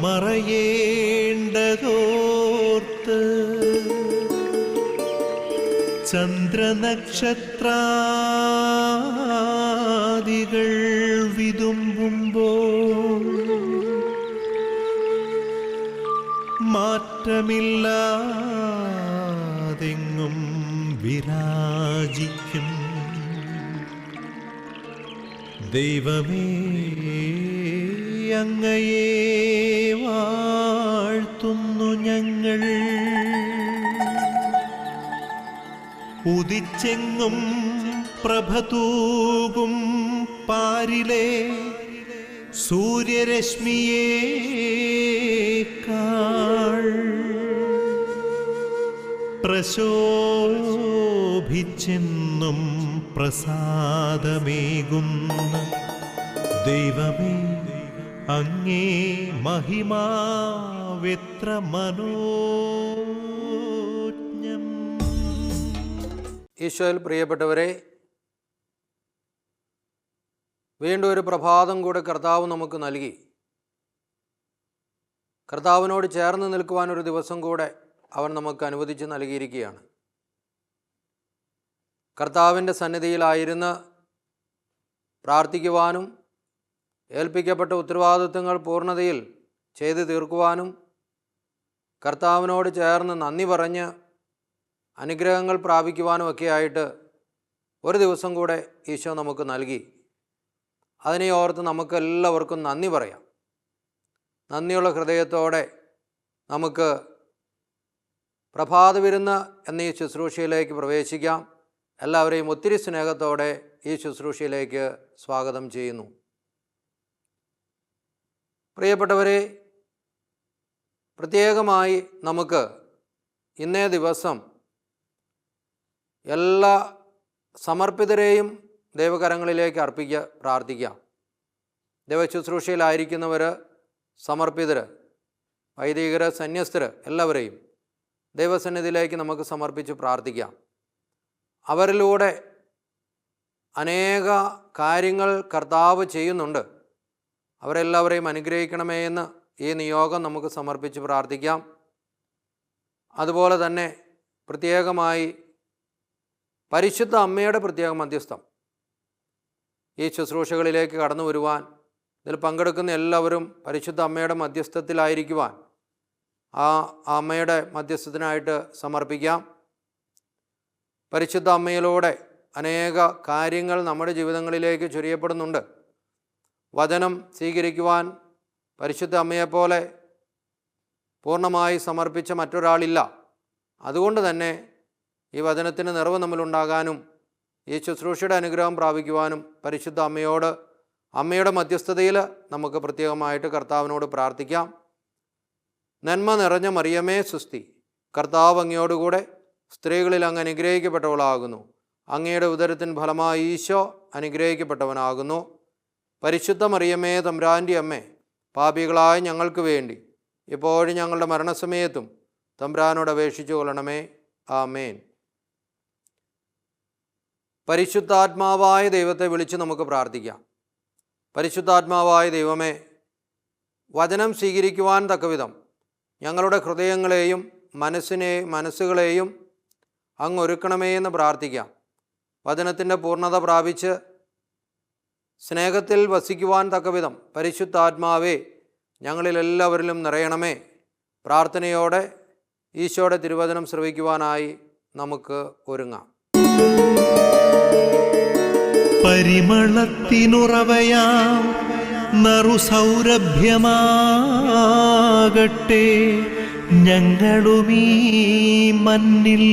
മറയേണ്ടതോർത്ത് ചന്ദ്രനക്ഷത്രാദികൾ വിതുമ്പുമ്പോൾ മാറ്റമില്ലാതെങ്ങും വിരാജിക്കും ദൈവമേ, അങ്ങയെ വാഴ്ത്തുന്നു ഞങ്ങൾ. ഉദിച്ചെങ്ങും പ്രഭതൂകും പാരിലെ സൂര്യരശ്മിയേക്കാൾ പ്രശോഭിച്ചെന്നും പ്രസാദമേകുന്ന ദൈവമേ, അങ്ങേ മഹിമാവെത്ര മനോജ്ഞം. ഈശോയിൽ പ്രിയപ്പെട്ടവരെ, വീണ്ടും ഒരു പ്രഭാതം കൂടെ കർത്താവ് നമുക്ക് നൽകി. കർത്താവിനോട് ചേർന്ന് നിൽക്കുവാൻ ഒരു ദിവസം കൂടെ അവൻ നമുക്ക് അനുവദിച്ച് നൽകിയിരിക്കുകയാണ്. കർത്താവിൻ്റെ സന്നിധിയിലായിരുന്ന് പ്രാർത്ഥിക്കുവാനും ഏൽപ്പിക്കപ്പെട്ട ഉത്തരവാദിത്വങ്ങൾ പൂർണ്ണതയിൽ ചെയ്തു തീർക്കുവാനും കർത്താവിനോട് ചേർന്ന് നന്ദി പറഞ്ഞ് അനുഗ്രഹങ്ങൾ പ്രാപിക്കുവാനും ഒക്കെയായിട്ട് ഒരു ദിവസം കൂടെ ഈശോ നമുക്ക് നൽകി. അതിനെ ഓർത്ത് നമുക്കെല്ലാവർക്കും നന്ദി പറയാം. നന്ദിയുള്ള ഹൃദയത്തോടെ നമുക്ക് പ്രഭാത വിരുന്ന് എന്ന ഈ ശുശ്രൂഷയിലേക്ക് പ്രവേശിക്കാം. എല്ലാവരെയും ഒത്തിരി സ്നേഹത്തോടെ ഈ ശുശ്രൂഷയിലേക്ക് സ്വാഗതം ചെയ്യുന്നു. പ്രിയപ്പെട്ടവരെ, പ്രത്യേകമായി നമുക്ക് ഇന്നേ ദിവസം എല്ലാ സമർപ്പിതരെയും ദൈവകരങ്ങളിലേക്ക് പ്രാർത്ഥിക്കാം. ദൈവശുശ്രൂഷയിലായിരിക്കുന്നവർ, സമർപ്പിതർ, വൈദികർ, സന്യസ്തർ എല്ലാവരെയും ദൈവസന്നിധിയിലേക്ക് നമുക്ക് സമർപ്പിച്ച് പ്രാർത്ഥിക്കാം. അവരിലൂടെ അനേക കാര്യങ്ങൾ കർത്താവ് ചെയ്യുന്നുണ്ട്. അവരെല്ലാവരെയും അനുഗ്രഹിക്കണമേ എന്ന് ഈ നിയോഗം നമുക്ക് സമർപ്പിച്ച് പ്രാർത്ഥിക്കാം. അതുപോലെ തന്നെ പ്രത്യേകമായി പരിശുദ്ധ അമ്മയുടെ പ്രത്യേക മധ്യസ്ഥം ഈ ശുശ്രൂഷകളിലേക്ക് കടന്നു വരുവാൻ, ഇതിൽ പങ്കെടുക്കുന്ന എല്ലാവരും പരിശുദ്ധ അമ്മയുടെ മധ്യസ്ഥത്തിലായിരിക്കുവാൻ ആ അമ്മയുടെ മധ്യസ്ഥത്തിനായിട്ട് സമർപ്പിക്കാം. പരിശുദ്ധ അമ്മയിലൂടെ അനേക കാര്യങ്ങൾ നമ്മുടെ ജീവിതങ്ങളിലേക്ക് ചൊരിയപ്പെടുന്നുണ്ട്. വചനം സ്വീകരിക്കുവാൻ പരിശുദ്ധ അമ്മയെപ്പോലെ പൂർണ്ണമായി സമർപ്പിച്ച മറ്റൊരാളില്ല. അതുകൊണ്ട് തന്നെ ഈ വചനത്തിന് നിറവ് നമ്മളുണ്ടാകാനും ഈ ശുശ്രൂഷയുടെ അനുഗ്രഹം പ്രാപിക്കുവാനും പരിശുദ്ധ അമ്മയോട്, അമ്മയുടെ മധ്യസ്ഥതയിൽ നമുക്ക് പ്രത്യേകമായിട്ട് കർത്താവിനോട് പ്രാർത്ഥിക്കാം. നന്മ നിറഞ്ഞ മറിയമേ സുസ്തി, കർത്താവ് അങ്ങയോടുകൂടെ സ്ത്രീകളിൽ അങ്ങ് അനുഗ്രഹിക്കപ്പെട്ടവളാകുന്നു. അങ്ങയുടെ ഉദരത്തിൻ ഫലമായി ഈശോ അനുഗ്രഹിക്കപ്പെട്ടവനാകുന്നു. പരിശുദ്ധ മറിയമേ തമ്പുരാൻ്റെ അമ്മേ, പാപികളായ ഞങ്ങൾക്ക് വേണ്ടി ഇപ്പോഴും ഞങ്ങളുടെ മരണസമയത്തും തമ്പുരാനോട് അപേക്ഷിച്ചു കൊള്ളണമേ. ആമേൻ. പരിശുദ്ധാത്മാവായ ദൈവത്തെ വിളിച്ച് നമുക്ക് പ്രാർത്ഥിക്കാം. പരിശുദ്ധാത്മാവായ ദൈവമേ, വചനം സ്വീകരിക്കുവാൻ തക്കവിധം ഞങ്ങളുടെ ഹൃദയങ്ങളെയും മനസ്സുകളെയും അങ്ങ് ഒരുക്കണമേ എന്ന് പ്രാർത്ഥിക്കാം. വചനത്തിൻ്റെ പൂർണ്ണത പ്രാപിച്ച് സ്നേഹത്തിൽ വസിക്കുവാൻ തക്കവിധം പരിശുദ്ധാത്മാവേ ഞങ്ങളിലെല്ലാവരിലും നിറയണമേ. പ്രാർത്ഥനയോടെ ഈശോയുടെ തിരുവചനം ശ്രവിക്കുവാനായി നമുക്ക് ഒരുങ്ങാം. പരിമളത്തിനുറവയാം നറുസൗരഭ്യമാകട്ടെ ഞങ്ങളുമീ മണ്ണിൽ.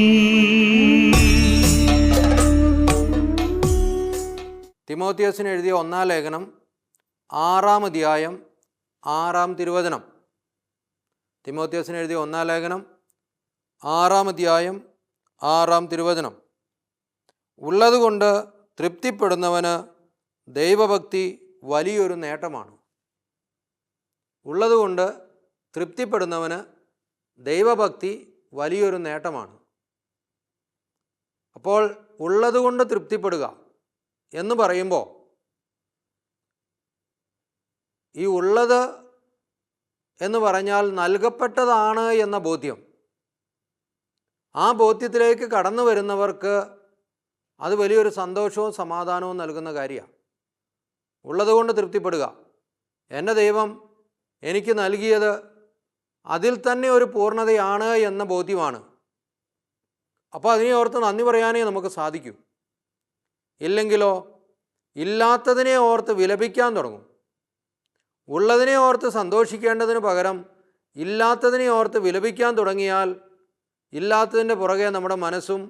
തിമോത്തിയോസിന് എഴുതിയ 1-ാം ലേഖനം 6-ാം അധ്യായം 6-ാം തിരുവചനം. തിമോത്തിയോസിന് എഴുതിയ 1-ാം ലേഖനം 6-ാം അധ്യായം 6-ാം തിരുവചനം. ഉള്ളതുകൊണ്ട് തൃപ്തിപ്പെടുന്നവന് ദൈവഭക്തി വലിയൊരു നേട്ടമാണ്. ഉള്ളതുകൊണ്ട് തൃപ്തിപ്പെടുന്നവന് ദൈവഭക്തി വലിയൊരു നേട്ടമാണ്. അപ്പോൾ ഉള്ളതുകൊണ്ട് തൃപ്തിപ്പെടുക എന്ന് പറയുമ്പോൾ ഈ ഉള്ളത് എന്ന് പറഞ്ഞാൽ നൽകപ്പെട്ടതാണ് എന്ന ബോധ്യം. ആ ബോധ്യത്തിലേക്ക് കടന്നു വരുന്നവർക്ക് അത് വലിയൊരു സന്തോഷവും സമാധാനവും നൽകുന്ന കാര്യമാണ്. ഉള്ളതുകൊണ്ട് തൃപ്തിപ്പെടുക. എൻ്റെ ദൈവം എനിക്ക് നൽകിയത് അതിൽ തന്നെ ഒരു പൂർണ്ണതയാണ് എന്ന ബോധ്യമാണ്. അപ്പോൾ അതിനെ ഓർത്ത് നന്ദി പറയാനേ നമുക്ക് സാധിക്കൂ. ഇല്ലെങ്കിലോ ഇല്ലാത്തതിനെ ഓർത്ത് വിലപിക്കാൻ തുടങ്ങും. ഉള്ളതിനെ ഓർത്ത് സന്തോഷിക്കേണ്ടതിന് പകരം ഇല്ലാത്തതിനെ ഓർത്ത് വിലപിക്കാൻ തുടങ്ങിയാൽ ഇല്ലാത്തതിൻ്റെ പുറകെ നമ്മുടെ മനസ്സും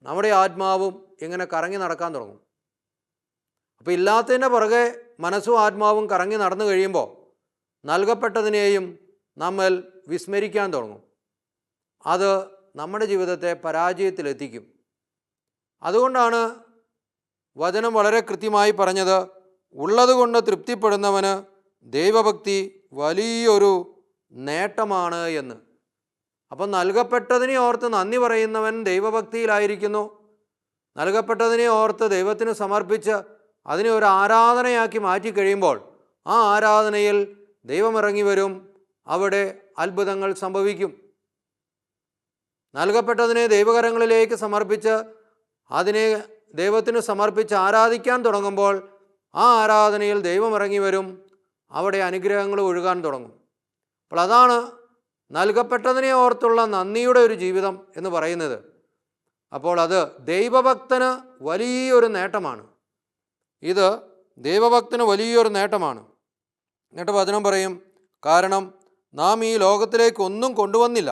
നമ്മുടെ ആത്മാവും ഇങ്ങനെ കറങ്ങി നടക്കാൻ തുടങ്ങും. അപ്പോൾ ഇല്ലാത്തതിൻ്റെ പുറകെ മനസ്സും ആത്മാവും കറങ്ങി നടന്നു കഴിയുമ്പോൾ നൽകപ്പെട്ടതിനെയും നമ്മൾ വിസ്മരിക്കാൻ തുടങ്ങും. അത് നമ്മുടെ ജീവിതത്തെ പരാജയത്തിലെത്തിക്കും. അതുകൊണ്ടാണ് വചനം വളരെ കൃത്യമായി പറഞ്ഞത്, ഉള്ളതുകൊണ്ട് തൃപ്തിപ്പെടുന്നവന് ദൈവഭക്തി വലിയൊരു നേട്ടമാണ് എന്ന്. അപ്പം നൽകപ്പെട്ടതിനെ ഓർത്ത് നന്ദി പറയുന്നവൻ ദൈവഭക്തിയിലായിരിക്കുന്നു. നൽകപ്പെട്ടതിനെ ഓർത്ത് ദൈവത്തിന് സമർപ്പിച്ച് അതിനെ ഒരു ആരാധനയാക്കി മാറ്റിക്കഴിയുമ്പോൾ ആ ആരാധനയിൽ ദൈവം ഇറങ്ങി വരും. അവിടെ അത്ഭുതങ്ങൾ സംഭവിക്കും. നൽകപ്പെട്ടതിനെ ദൈവകരങ്ങളിലേക്ക് സമർപ്പിച്ച് അതിനെ ദൈവത്തിന് സമർപ്പിച്ച് ആരാധിക്കാൻ തുടങ്ങുമ്പോൾ ആ ആരാധനയിൽ ദൈവം ഇറങ്ങി വരും. അവിടെ അനുഗ്രഹങ്ങൾ ഒഴുകാൻ തുടങ്ങും. അപ്പോൾ അതാണ് നൽകപ്പെട്ടതിനെ ഓർത്തുള്ള നന്ദിയുടെ ഒരു ജീവിതം എന്ന് പറയുന്നത്. അപ്പോൾ അത് ദൈവഭക്തന് വലിയൊരു നേട്ടമാണ്. ഇത് ദൈവഭക്തന് വലിയൊരു നേട്ടമാണ്. എന്നിട്ട് വചനം പറയും, കാരണം നാം ഈ ലോകത്തിലേക്ക് ഒന്നും കൊണ്ടുവന്നില്ല,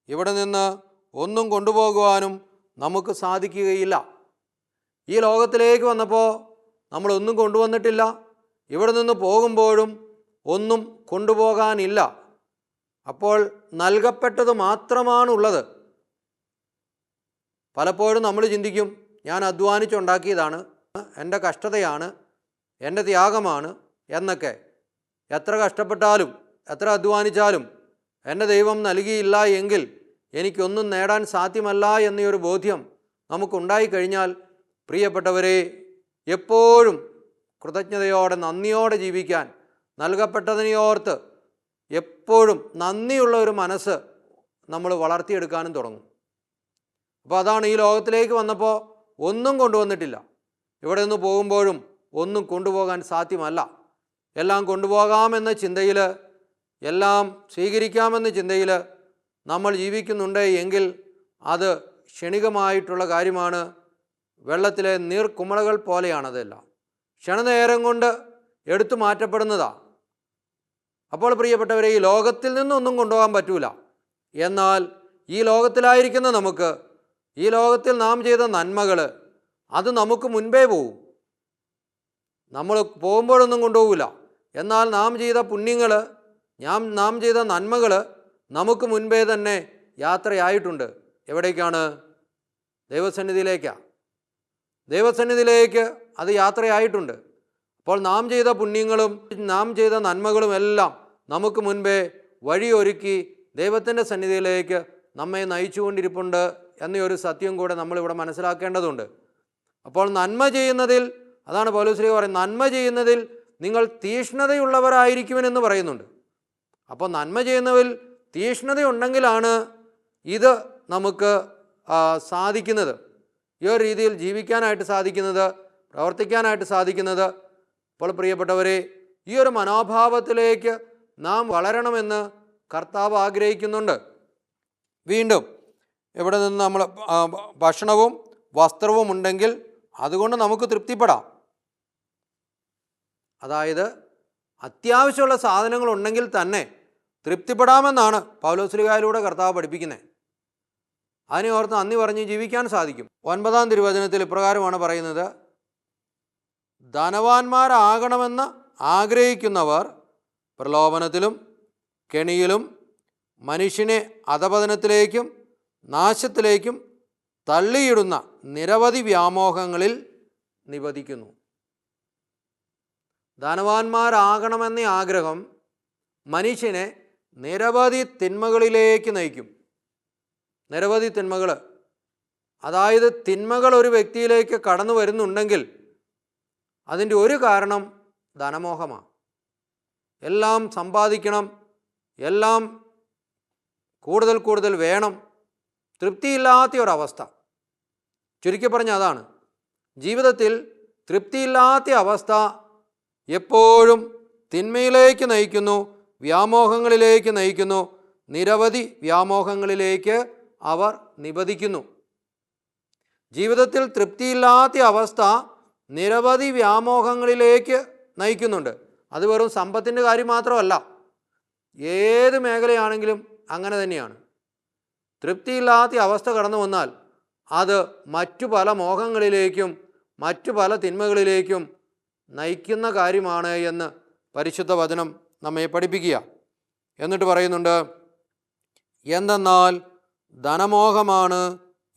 ഇവിടെ നിന്ന് ഒന്നും കൊണ്ടുപോകുവാനും നമുക്ക് സാധിക്കുകയില്ല. ഈ ലോകത്തിലേക്ക് വന്നപ്പോൾ നമ്മളൊന്നും കൊണ്ടുവന്നിട്ടില്ല, ഇവിടെ നിന്ന് പോകുമ്പോഴും ഒന്നും കൊണ്ടുപോകാനില്ല. അപ്പോൾ നൽകപ്പെട്ടത് മാത്രമാണുള്ളത്. പലപ്പോഴും നമ്മൾ ചിന്തിക്കും, ഞാൻ അധ്വാനിച്ചുണ്ടാക്കിയതാണ്, എൻ്റെ കഷ്ടതയാണ്, എൻ്റെ ത്യാഗമാണ് എന്നൊക്കെ. എത്ര കഷ്ടപ്പെട്ടാലും എത്ര അധ്വാനിച്ചാലും എൻ്റെ ദൈവം നൽകിയില്ല എങ്കിൽ എനിക്കൊന്നും നേടാൻ സാധ്യമല്ല എന്നൊരു ബോധ്യം നമുക്കുണ്ടായി കഴിഞ്ഞാൽ, പ്രിയപ്പെട്ടവരെ, എപ്പോഴും കൃതജ്ഞതയോടെ നന്ദിയോടെ ജീവിക്കാൻ, നൽകപ്പെട്ടതിനെയോർത്ത് എപ്പോഴും നന്ദിയുള്ള ഒരു മനസ്സ് നമ്മൾ വളർത്തിയെടുക്കാനും തുടങ്ങും. അപ്പോൾ അതാണ്, ഈ ലോകത്തിലേക്ക് വന്നപ്പോൾ ഒന്നും കൊണ്ടുവന്നിട്ടില്ല, ഇവിടെ നിന്ന് പോകുമ്പോഴും ഒന്നും കൊണ്ടുപോകാൻ സാധ്യമല്ല. എല്ലാം കൊണ്ടുപോകാമെന്ന ചിന്തയിൽ, എല്ലാം സ്വീകരിക്കാമെന്ന ചിന്തയിൽ നമ്മൾ ജീവിക്കുന്നുണ്ട് എങ്കിൽ അത് ക്ഷണികമായിട്ടുള്ള കാര്യമാണ്. വെള്ളത്തിലെ നീർക്കുമിളകൾ പോലെയാണതെല്ലാം. ക്ഷണനേരം കൊണ്ട് എടുത്തു മാറ്റപ്പെടുന്നതാണ്. അപ്പോൾ പ്രിയപ്പെട്ടവരെ, ഈ ലോകത്തിൽ നിന്നൊന്നും കൊണ്ടുപോകാൻ പറ്റൂല. എന്നാൽ ഈ ലോകത്തിലായിരിക്കുന്ന നമുക്ക്, ഈ ലോകത്തിൽ നാം ചെയ്ത നന്മകൾ അത് നമുക്ക് മുൻപേ പോവും. നമ്മൾ പോകുമ്പോഴൊന്നും കൊണ്ടുപോകില്ല. എന്നാൽ നാം ചെയ്ത പുണ്യങ്ങൾ, നാം ചെയ്ത നന്മകൾ നമുക്ക് മുൻപേ തന്നെ യാത്രയായിട്ടുണ്ട്. എവിടേക്കാണ്? ദൈവസന്നിധിയിലേക്കാണ്. ദൈവസന്നിധിയിലേക്ക് അത് യാത്രയായിട്ടുണ്ട്. അപ്പോൾ നാം ചെയ്ത പുണ്യങ്ങളും നാം ചെയ്ത നന്മകളും എല്ലാം നമുക്ക് മുൻപേ വഴിയൊരുക്കി ദൈവത്തിൻ്റെ സന്നിധിയിലേക്ക് നമ്മെ നയിച്ചുകൊണ്ടിരിപ്പുണ്ട് എന്നൊരു സത്യം കൂടെ നമ്മളിവിടെ മനസ്സിലാക്കേണ്ടതുണ്ട്. അപ്പോൾ നന്മ ചെയ്യുന്നതിൽ, അതാണ് പൗലോസ് പറയുന്നത്, നന്മ ചെയ്യുന്നതിൽ നിങ്ങൾ തീഷ്ണതയുള്ളവരായിരിക്കുമെന്ന് പറയുന്നുണ്ട്. അപ്പോൾ നന്മ ചെയ്യുന്നതിൽ തീഷ്ണതയുണ്ടെങ്കിലാണ് ഇത് നമുക്ക് സാധിക്കുന്നത്, ഈ ഒരു രീതിയിൽ ജീവിക്കാനായിട്ട് സാധിക്കുന്നത്, പ്രവർത്തിക്കാനായിട്ട് സാധിക്കുന്നത്. അപ്പോൾ പ്രിയപ്പെട്ടവരെ, ഈ ഒരു മനോഭാവത്തിലേക്ക് നാം വളരണമെന്ന് കർത്താവ് ആഗ്രഹിക്കുന്നുണ്ട്. വീണ്ടും ഇവിടെ നിന്ന് നമ്മൾ ഭക്ഷണവും വസ്ത്രവും ഉണ്ടെങ്കിൽ അതുകൊണ്ട് നമുക്ക് തൃപ്തിപ്പെടാം. അതായത് അത്യാവശ്യമുള്ള സാധനങ്ങളുണ്ടെങ്കിൽ തന്നെ തൃപ്തിപ്പെടാമെന്നാണ് പൗലോസ്ലീഹായിലൂടെ കർത്താവ് പഠിപ്പിക്കുന്നത്. അതിനെ ഓർത്ത് നന്ദി പറഞ്ഞ് ജീവിക്കാൻ സാധിക്കും. 9-ാം തിരുവചനത്തിൽ ഇപ്രകാരമാണ് പറയുന്നത്, ധനവാന്മാരാകണമെന്ന് ആഗ്രഹിക്കുന്നവർ പ്രലോഭനത്തിലും കെണിയിലും മനുഷ്യനെ അധപതനത്തിലേക്കും നാശത്തിലേക്കും തള്ളിയിടുന്ന നിരവധി വ്യാമോഹങ്ങളിൽ നിപതിക്കുന്നു. ധനവാന്മാരാകണമെന്ന ആഗ്രഹം മനുഷ്യനെ നിരവധി തിന്മകളിലേക്ക് നയിക്കും. നിരവധി തിന്മകൾ, അതായത് തിന്മകൾ ഒരു വ്യക്തിയിലേക്ക് കടന്നു വരുന്നുണ്ടെങ്കിൽ അതിൻ്റെ ഒരു കാരണം ധനമോഹമാണ്. എല്ലാം സമ്പാദിക്കണം, എല്ലാം കൂടുതൽ കൂടുതൽ വേണം, തൃപ്തിയില്ലാത്ത ഒരവസ്ഥ. ചുരുക്കി പറഞ്ഞ അതാണ്. ജീവിതത്തിൽ തൃപ്തിയില്ലാത്ത അവസ്ഥ എപ്പോഴും തിന്മയിലേക്ക് നയിക്കുന്നു, വ്യാമോഹങ്ങളിലേക്ക് നയിക്കുന്നു. നിരവധി വ്യാമോഹങ്ങളിലേക്ക് അവർ നിബദിക്കുന്നു. ജീവിതത്തിൽ തൃപ്തിയില്ലാത്ത അവസ്ഥ നിരവധി വ്യാമോഹങ്ങളിലേക്ക് നയിക്കുന്നുണ്ട്. അത് വെറും സമ്പത്തിൻ്റെ കാര്യം മാത്രമല്ല, ഏത് മേഖലയാണെങ്കിലും അങ്ങനെ തന്നെയാണ്. തൃപ്തിയില്ലാത്ത അവസ്ഥ കടന്നു വന്നാൽ അത് മറ്റു പല മോഹങ്ങളിലേക്കും മറ്റു പല തിന്മകളിലേക്കും നയിക്കുന്ന കാര്യമാണ് എന്ന് പരിശുദ്ധ വചനം നമ്മെ പഠിപ്പിക്കുക. എന്നിട്ട് പറയുന്നുണ്ട്, എന്തെന്നാൽ ധനമോഹമാണ്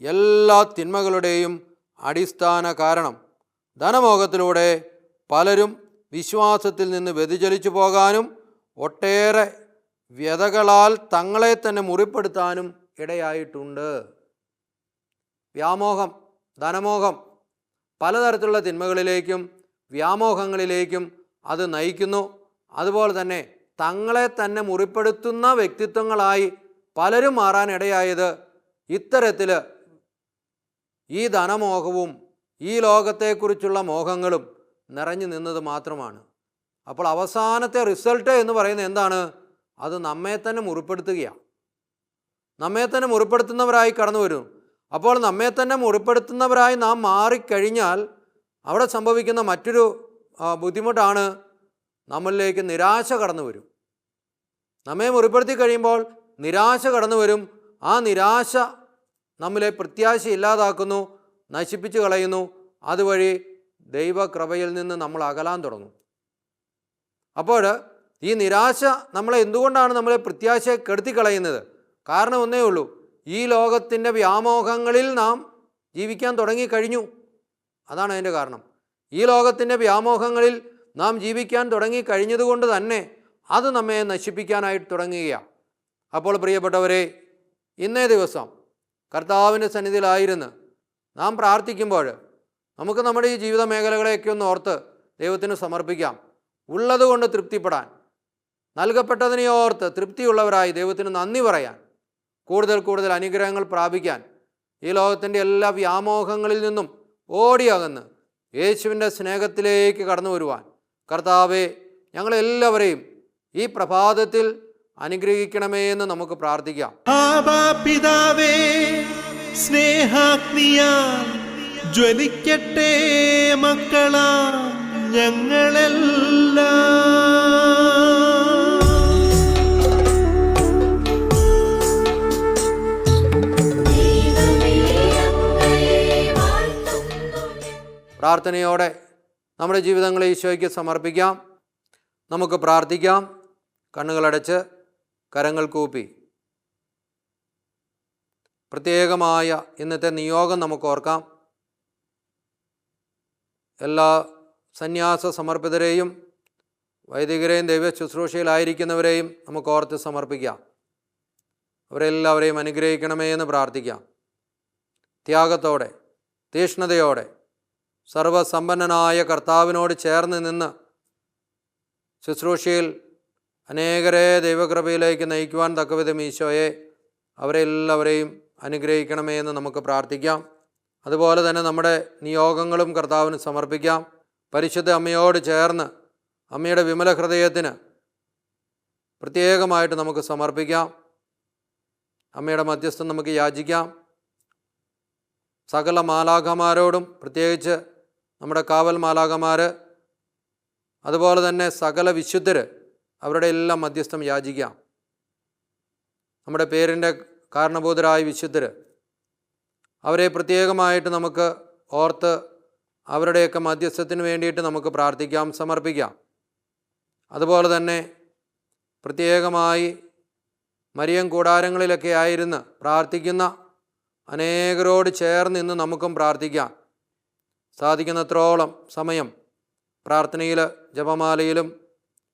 എല്ലാ തിന്മകളുടെയും അടിസ്ഥാന കാരണം. ധനമോഹത്തിലൂടെ പലരും വിശ്വാസത്തിൽ നിന്ന് വ്യതിചലിച്ചു പോകാനും ഒട്ടേറെ വ്യതകളാൽ തങ്ങളെ തന്നെ മുറിപ്പെടുത്താനും ഇടയായിട്ടുണ്ട്. വ്യാമോഹം, ധനമോഹം പലതരത്തിലുള്ള തിന്മകളിലേക്കും വ്യാമോഹങ്ങളിലേക്കും അത് നയിക്കുന്നു. അതുപോലെ തന്നെ തങ്ങളെ തന്നെ മുറിപ്പെടുത്തുന്ന വ്യക്തിത്വങ്ങളായി പലരും മാറാനിടയായത് ഇത്തരത്തിൽ ഈ ധനമോഹവും ഈ ലോകത്തെക്കുറിച്ചുള്ള മോഹങ്ങളും നിറഞ്ഞു നിന്നത് മാത്രമാണ്. അപ്പോൾ അവസാനത്തെ റിസൾട്ട് എന്ന് പറയുന്നത് എന്താണ്? അത് നമ്മെ തന്നെ മുറിപ്പെടുത്തുകയാണ്. നമ്മെ തന്നെ മുറിപ്പെടുത്തുന്നവരായി കടന്നു വരും. അപ്പോൾ നമ്മെ തന്നെ മുറിപ്പെടുത്തുന്നവരായി നാം മാറിക്കഴിഞ്ഞാൽ അവിടെ സംഭവിക്കുന്ന മറ്റൊരു ബുദ്ധിമുട്ടാണ്, നമ്മളിലേക്ക് നിരാശ കടന്നു വരും. നമ്മെ മുറിപ്പെടുത്തി കഴിയുമ്പോൾ നിരാശ കടന്നു വരും. ആ നിരാശ നമ്മിലെ പ്രത്യാശ ഇല്ലാതാക്കുന്നു, നശിപ്പിച്ചു കളയുന്നു. അതുവഴി ദൈവകൃപയിൽ നിന്ന് നമ്മൾ അകലാൻ തുടങ്ങും. അപ്പോൾ ഈ നിരാശ എന്തുകൊണ്ടാണ് നമ്മളെ പ്രത്യാശയെ കെടുത്തിക്കളയുന്നത്? കാരണം ഒന്നേ ഉള്ളൂ, ഈ ലോകത്തിൻ്റെ വ്യാമോഹങ്ങളിൽ നാം ജീവിക്കാൻ തുടങ്ങിക്കഴിഞ്ഞു. അതാണ് അതിൻ്റെ കാരണം. ഈ ലോകത്തിൻ്റെ വ്യാമോഹങ്ങളിൽ നാം ജീവിക്കാൻ തുടങ്ങിക്കഴിഞ്ഞതുകൊണ്ട് തന്നെ അത് നമ്മെ നശിപ്പിക്കാനായിട്ട് തുടങ്ങുകയാണ്. അപ്പോൾ പ്രിയപ്പെട്ടവരെ, ഇന്നേ ദിവസം കർത്താവിൻ്റെ സന്നിധിയിലായിരുന്ന് നാം പ്രാർത്ഥിക്കുമ്പോൾ നമുക്ക് നമ്മുടെ ഈ ജീവിത മേഖലകളെയൊക്കെ ഒന്ന് ഓർത്ത് ദൈവത്തിന് സമർപ്പിക്കാം. ഉള്ളതുകൊണ്ട് തൃപ്തിപ്പെടാൻ, നൽകപ്പെട്ടതിനെ ഓർത്ത് തൃപ്തിയുള്ളവരായി ദൈവത്തിന് നന്ദി പറയാൻ, കൂടുതൽ കൂടുതൽ അനുഗ്രഹങ്ങൾ പ്രാപിക്കാൻ, ഈ ലോകത്തിൻ്റെ എല്ലാ വ്യാമോഹങ്ങളിൽ നിന്നും ഓടിയകന്ന് യേശുവിൻ്റെ സ്നേഹത്തിലേക്ക് കടന്നു വരുവാൻ കർത്താവെ ഞങ്ങളെല്ലാവരെയും ഈ പ്രഭാതത്തിൽ അനുഗ്രഹിക്കണമേ എന്ന് നമുക്ക് പ്രാർത്ഥിക്കാം. ആബാ പിതാവേ, സ്നേഹാഗ്നിയാൽ ജ്വലിക്കട്ടെ മക്കളാ ഞങ്ങളെല്ലാം. പ്രാർത്ഥനയോടെ നമ്മുടെ ജീവിതങ്ങളെ ഈശോയ്ക്ക് സമർപ്പിക്കാം. നമുക്ക് പ്രാർത്ഥിക്കാം. കണ്ണുകളടച്ച് കരങ്ങൾ കൂപ്പി പ്രത്യേകമായ ഇന്നത്തെ നിയോഗം നമുക്ക് ഓർക്കാം. എല്ലാ സന്യാസ സമർപ്പിതരെയും വൈദികരെയും ദൈവ ശുശ്രൂഷയിലായിരിക്കുന്നവരെയും നമുക്ക് ഓർത്ത് സമർപ്പിക്കാം. അവരെല്ലാവരെയും അനുഗ്രഹിക്കണമേ എന്ന് പ്രാർത്ഥിക്കാം. ത്യാഗത്തോടെ, തീഷ്ണതയോടെ സർവസമ്പന്നനായ കർത്താവിനോട് ചേർന്ന് നിന്ന് ശുശ്രൂഷയിൽ അനേകരെ ദൈവകൃപയിലേക്ക് നയിക്കുവാൻ തക്കവിധം ഈശോയെ അവരെല്ലാവരെയും അനുഗ്രഹിക്കണമേ എന്ന് നമുക്ക് പ്രാർത്ഥിക്കാം. അതുപോലെ തന്നെ നമ്മുടെ നിയോഗങ്ങളും കർത്താവിന് സമർപ്പിക്കാം. പരിശുദ്ധ അമ്മയോട് ചേർന്ന് അമ്മയുടെ വിമല ഹൃദയത്തിന് പ്രത്യേകമായിട്ട് നമുക്ക് സമർപ്പിക്കാം. അമ്മയുടെ മധ്യസ്ഥം നമുക്ക് യാചിക്കാം. സകല മാലാഖമാരോടും, പ്രത്യേകിച്ച് നമ്മുടെ കാവൽ മാലാഖമാർ, അതുപോലെ തന്നെ സകല വിശുദ്ധർ, അവരുടെ എല്ലാം മധ്യസ്ഥം യാചിക്കാം. നമ്മുടെ പേരിൻ്റെ കാരണഭൂതരായ വിശുദ്ധർ, അവരെ പ്രത്യേകമായിട്ട് നമുക്ക് ഓർത്ത് അവരുടെയൊക്കെ മധ്യസ്ഥത്തിന് വേണ്ടിയിട്ട് നമുക്ക് പ്രാർത്ഥിക്കാം, സമർപ്പിക്കാം. അതുപോലെ തന്നെ പ്രത്യേകമായി മരിയം കൂടാരങ്ങളിലൊക്കെ ആയിരുന്ന് പ്രാർത്ഥിക്കുന്ന അനേകരോട് ചേർന്ന് ഇന്ന് നമുക്കും പ്രാർത്ഥിക്കാം. സാധിക്കുന്നത്രോളം സമയം പ്രാർത്ഥനയിൽ, ജപമാലയിലും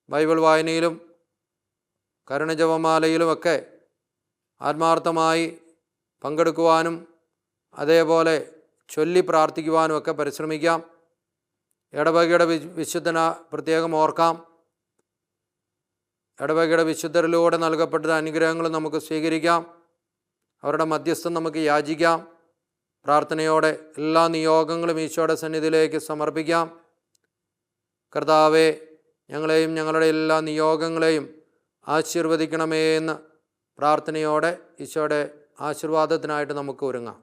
ബൈബിൾ വായനയിലും കരുണജപമാലയിലുമൊക്കെ ആത്മാർത്ഥമായി പങ്കെടുക്കുവാനും അതേപോലെ ചൊല്ലി പ്രാർത്ഥിക്കുവാനും ഒക്കെ പരിശ്രമിക്കാം. ഇടവകയുടെ വിശുദ്ധന പ്രത്യേകം ഓർക്കാം. ഇടവകയുടെ വിശുദ്ധരിലൂടെ നൽകപ്പെട്ട അനുഗ്രഹങ്ങൾ നമുക്ക് സ്വീകരിക്കാം. അവരുടെ മധ്യസ്ഥം നമുക്ക് യാചിക്കാം. പ്രാർത്ഥനയോടെ എല്ലാ നിയോഗങ്ങളും ഈശോയുടെ സന്നിധിയിലേക്ക് സമർപ്പിക്കാം. കർത്താവേ, ഞങ്ങളെയും ഞങ്ങളുടെ എല്ലാ നിയോഗങ്ങളെയും ആശീർവദിക്കണമേ എന്ന് പ്രാർത്ഥനയോടെ ഈശോയുടെ ആശീർവാദത്തിനായിട്ട് നമുക്ക് ഒരുങ്ങാം.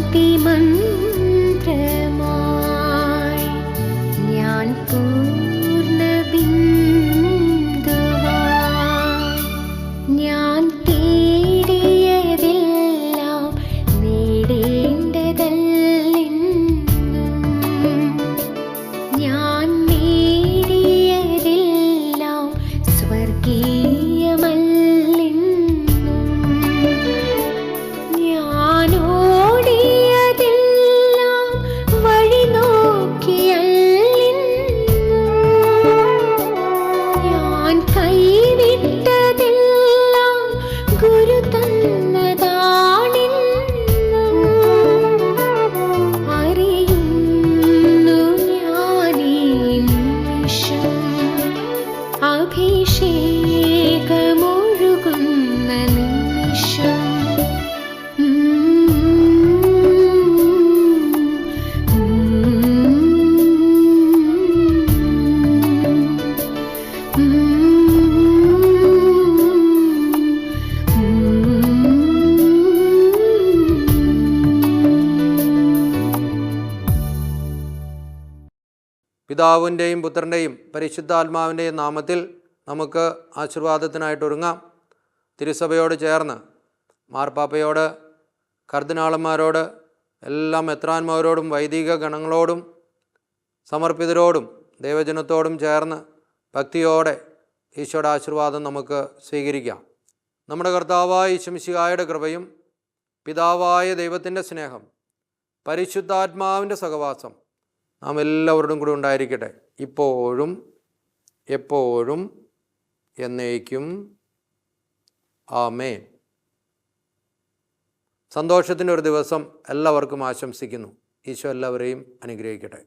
ശാന്തി മന്ത്രമായി ഞാൻ പൂർണ്ണ ബിന്ദുവായി ഞാൻ തേടിയതെല്ലാം നേടേണ്ടതല്ലെന്നും ഞാൻ നേടിയതെല്ലാം സ്വർഗീയമല്ലെന്നും ഞാൻ ഓടിയതെല്ലാം വഴി നോക്കിയല്ലെന്നും ഞാൻ കൈവിട്ടതെല്ലാം ഗുരു തന്നതാണെന്നും അറിയുന്നു ഞാനീ നിമിഷം അഭിഷേകമൊഴുകുന്ന നിമിഷം. പിതാവിൻ്റെയും പുത്രൻ്റെയും പരിശുദ്ധാത്മാവിൻ്റെയും നാമത്തിൽ നമുക്ക് ആശീർവാദത്തിനായിട്ട് ഒരുങ്ങാം. തിരുസഭയോട് ചേർന്ന് മാർപ്പാപ്പയോട്, കർദിനാളന്മാരോട്, എല്ലാ മെത്രാന്മാരോടും, വൈദിക ഗണങ്ങളോടും, സമർപ്പിതരോടും, ദൈവജനത്തോടും ചേർന്ന് ഭക്തിയോടെ ഈശോയുടെ ആശീർവാദം നമുക്ക് സ്വീകരിക്കാം. നമ്മുടെ കർത്താവായ ഈശോമിശിഹായുടെ കൃപയും പിതാവായ ദൈവത്തിൻ്റെ സ്നേഹം പരിശുദ്ധാത്മാവിൻ്റെ സഹവാസം നാം എല്ലാവരോടും കൂടി ഉണ്ടായിരിക്കട്ടെ, ഇപ്പോഴും എപ്പോഴും എന്നേക്കും. ആമേൻ. സന്തോഷത്തിൻ്റെ ഒരു ദിവസം എല്ലാവർക്കും ആശംസിക്കുന്നു. ഈശോ എല്ലാവരെയും അനുഗ്രഹിക്കട്ടെ.